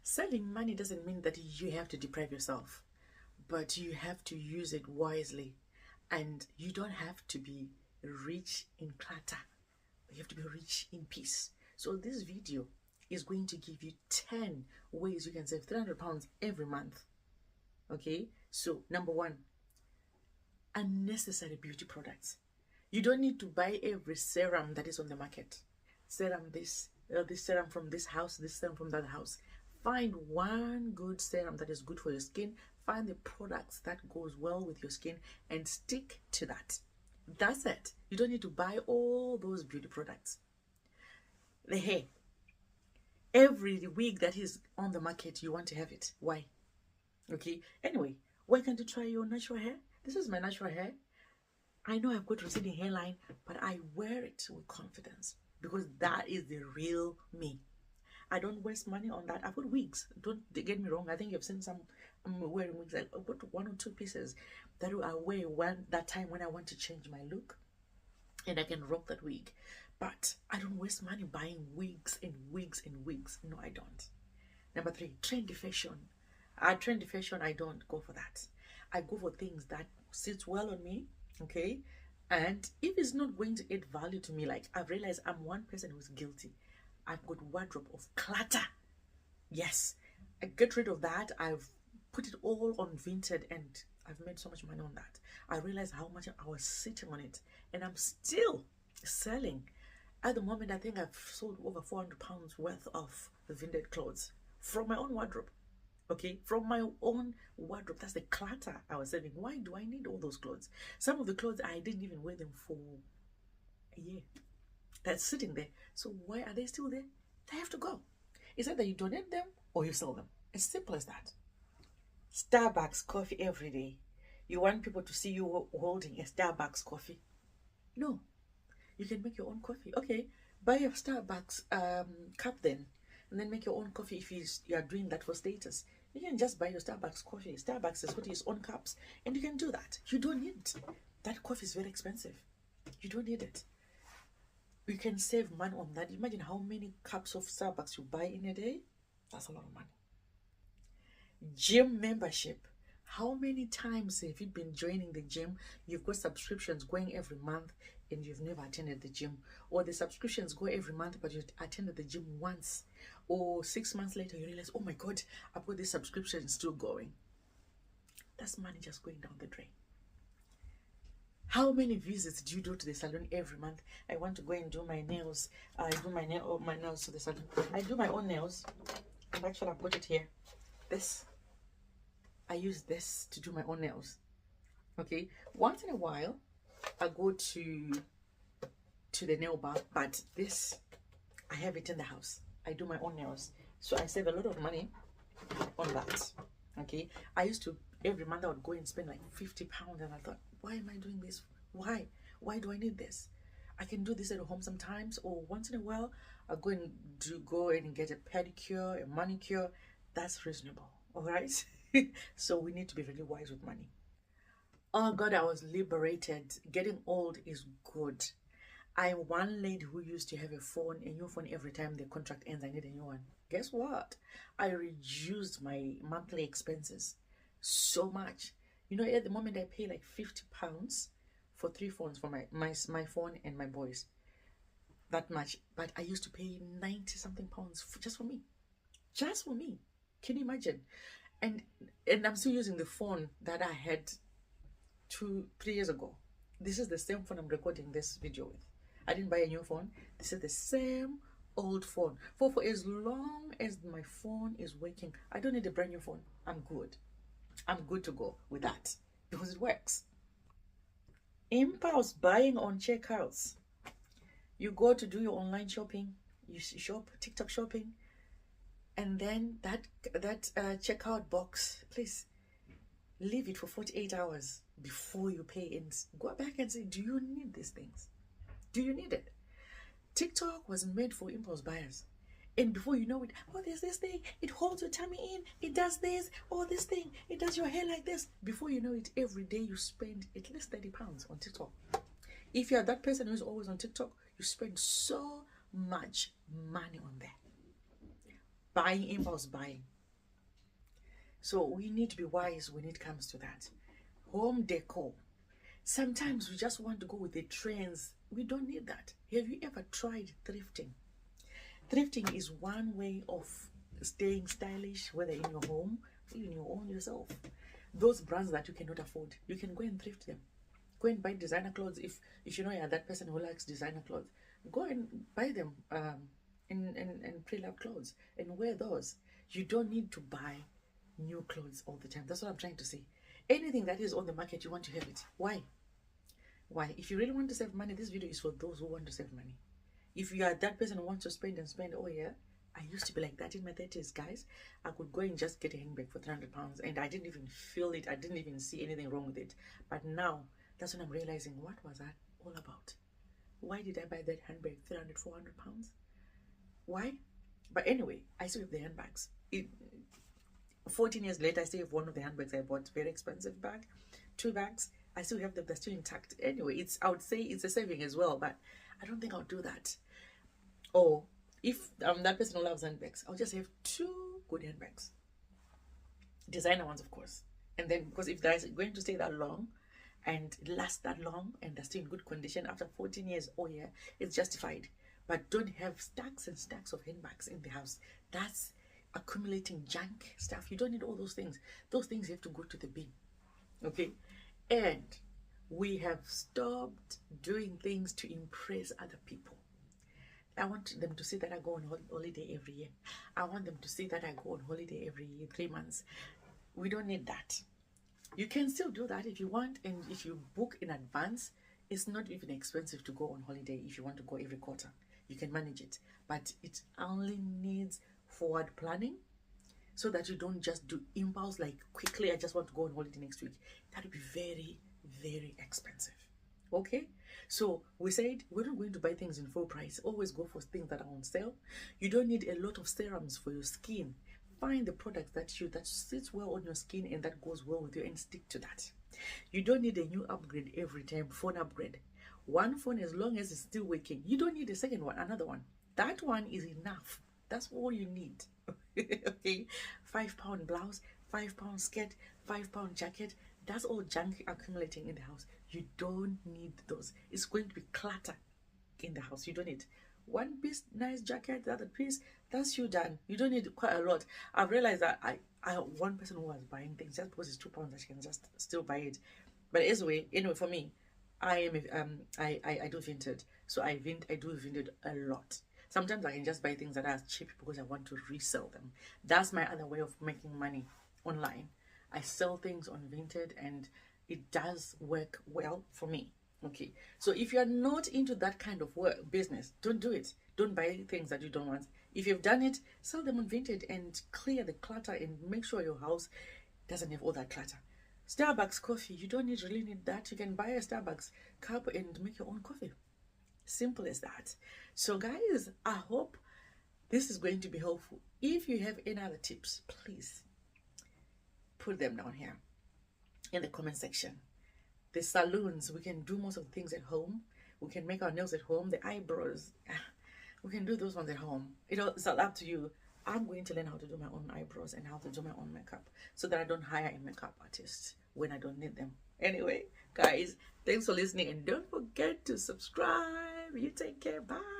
Saving money doesn't mean that you have to deprive yourself, but you have to use it wisely. And you don't have to be rich in clutter. You have to be rich in peace. So this video is going to give you 10 ways you can save £300 every month. Okay, so number one, unnecessary beauty products. You don't need to buy every serum that is on the market. Serum this serum from this house, this serum from that house. Find one good serum that is good for your skin. Find the products that goes well with your skin and stick to that. That's it. You don't need to buy all those beauty products. The hair. Every wig that is on the market, you want to have it. Why? Okay. Anyway, why can't you try your natural hair? This is my natural hair. I know I've got receding hairline, but I wear it with confidence because that is the real me. I don't waste money on that. I've got wigs. Don't get me wrong. I think you've seen some. I'm wearing wigs. I've got one or two pieces that I wear that time when I want to change my look, and I can rock that wig. But I don't waste money buying wigs and wigs and wigs. No, I don't. Number three, trendy fashion. Trendy fashion, I don't go for that. I go for things that sits well on me, okay? And if it's not going to add value to me, like I've realized I'm one person who's guilty. I've got wardrobe of clutter. Yes, I get rid of that. I've put it all on Vinted and I've made so much money on that. I realized how much I was sitting on it and I'm still selling. At the moment, I think I've sold over £400 worth of Vinted clothes from my own wardrobe. Okay, from my own wardrobe. That's the clutter I was saving. Why do I need all those clothes? Some of the clothes, I didn't even wear them for a year. That's sitting there. So why are they still there? They have to go. It's either you donate them or you sell them. As simple as that. Starbucks coffee every day. You want people to see you holding a Starbucks coffee? No. You can make your own coffee. Okay, buy a Starbucks cup then. And then make your own coffee if you are doing that for status. You can just buy your Starbucks coffee. Starbucks has got its own cups. And you can do that. You don't need it. That coffee is very expensive. You don't need it. You can save money on that. Imagine how many cups of Starbucks you buy in a day. That's a lot of money. Gym membership. How many times have you been joining the gym? You've got subscriptions going every month and you've never attended the gym. Or the subscriptions go every month but you attended the gym once. Or 6 months later you realize, oh my God, I've got this subscription still going. That's money just going down the drain. How many visits do you do to the salon every month? I want to go and do my nails. I do my nails to the salon. I do my own nails. Actually, I've got it here. I use this to do my own nails. Okay. Once in a while, I go to the nail bar, but this, I have it in the house. I do my own nails. So I save a lot of money on that. Okay. I used to, every month I would go and spend like £50 and I thought, why am I doing this? Why do I need this? I can do this at home sometimes, or once in a while I'll go and get a pedicure, a manicure. That's reasonable. All right. So we need to be really wise with money. Oh God, I was liberated. Getting old is good. I'm one lady who used to have a new phone every time the contract ends. I need a new one. Guess what? I reduced my monthly expenses so much. You know, at the moment I pay like £50 for 3 phones for my phone and my boys. That much. But I used to pay 90 something pounds just for me. Just for me. Can you imagine? And I'm still using the phone that I had 3 years ago. This is the same phone I'm recording this video with. I didn't buy a new phone. This is the same old phone. For as long as my phone is working, I don't need a brand new phone. I'm good. I'm good to go with that because it works. Impulse buying on checkouts. You go to do your online shopping, you shop, TikTok shopping, and then that checkout box, please leave it for 48 hours before you pay and go back and say, do you need these things? Do you need it? TikTok was made for impulse buyers. And before you know it, oh, there's this thing, it holds your tummy in, it does this, oh, this thing, it does your hair like this. Before you know it, every day you spend at least £30 on TikTok. If you're that person who's always on TikTok, you spend so much money on there. Buying, impulse buying. So we need to be wise when it comes to that. Home decor. Sometimes we just want to go with the trends. We don't need that. Have you ever tried thrifting? Thrifting is one way of staying stylish, whether in your home or in your own yourself. Those brands that you cannot afford, you can go and thrift them. Go and buy designer clothes. If you know you're that person who likes designer clothes, go and buy them in pre-loved clothes and wear those. You don't need to buy new clothes all the time. That's what I'm trying to say. Anything that is on the market, you want to have it. Why? If you really want to save money, this video is for those who want to save money. If you are that person who wants to spend and spend, oh yeah, I used to be like that in my 30s, guys. I could go and just get a handbag for 300 pounds and I didn't even feel it. I didn't even see anything wrong with it. But now, that's when I'm realizing, what was that all about? Why did I buy that handbag 300, 400 pounds? Why? But anyway, I still have the handbags. 14 years later, I still have one of the handbags I bought, very expensive bag, 2 bags. I still have them, they're still intact. Anyway, I would say it's a saving as well, but I don't think I'll do that. Or if I'm that person who loves handbags, I'll just have 2 good handbags. Designer ones, of course. And then, because if they're going to stay that long and last that long and they're still in good condition after 14 years, oh yeah, it's justified. But don't have stacks and stacks of handbags in the house. That's accumulating junk stuff. You don't need all those things. Those things have to go to the bin. Okay? And we have stopped doing things to impress other people. I want them to see that I go on holiday every year. I want them to see that I go on holiday every 3 months. We don't need that. You can still do that if you want, and if you book in advance, it's not even expensive to go on holiday. If you want to go every quarter, you can manage it. But it only needs forward planning, so that you don't just do impulse, like quickly, I just want to go on holiday next week. That would be very, very expensive. Okay, so we said we're not going to buy things in full price. Always go for things that are on sale. You don't need a lot of serums for your skin. Find the product that sits well on your skin and that goes well with you, and stick to that. You don't need a new upgrade every time. Phone upgrade. One phone, as long as it's still working, you don't need a second one, another one. That one is enough. That's all you need. Okay, £5 blouse, £5 skirt, £5 jacket. That's all junk accumulating in the house. You don't need those. It's going to be clutter in the house. You don't need one piece nice jacket, the other piece, that's you done. You don't need quite a lot. I've realized that I one person who was buying things just because it's £2 that she can just still buy it. But anyway, for me, I do vintage, so I do vintage a lot. Sometimes I can just buy things that are cheap because I want to resell them. That's my other way of making money online. I sell things on Vinted and it does work well for me. Okay, so if you're not into that kind of business, don't do it. Don't buy things that you don't want. If you've done it, sell them on Vinted and clear the clutter and make sure your house doesn't have all that clutter. Starbucks coffee, you don't really need that. You can buy a Starbucks cup and make your own coffee. Simple as that. So guys, I hope this is going to be helpful. If you have any other tips, please put them down here in the comment section. The salons, we can do most of the things at home. We can make our nails at home. The eyebrows, we can do those ones at home. It's all up to you. I'm going to learn how to do my own eyebrows and how to do my own makeup, so that I don't hire a makeup artist when I don't need them. Anyway, guys, thanks for listening, and don't forget to subscribe. You take care. Bye.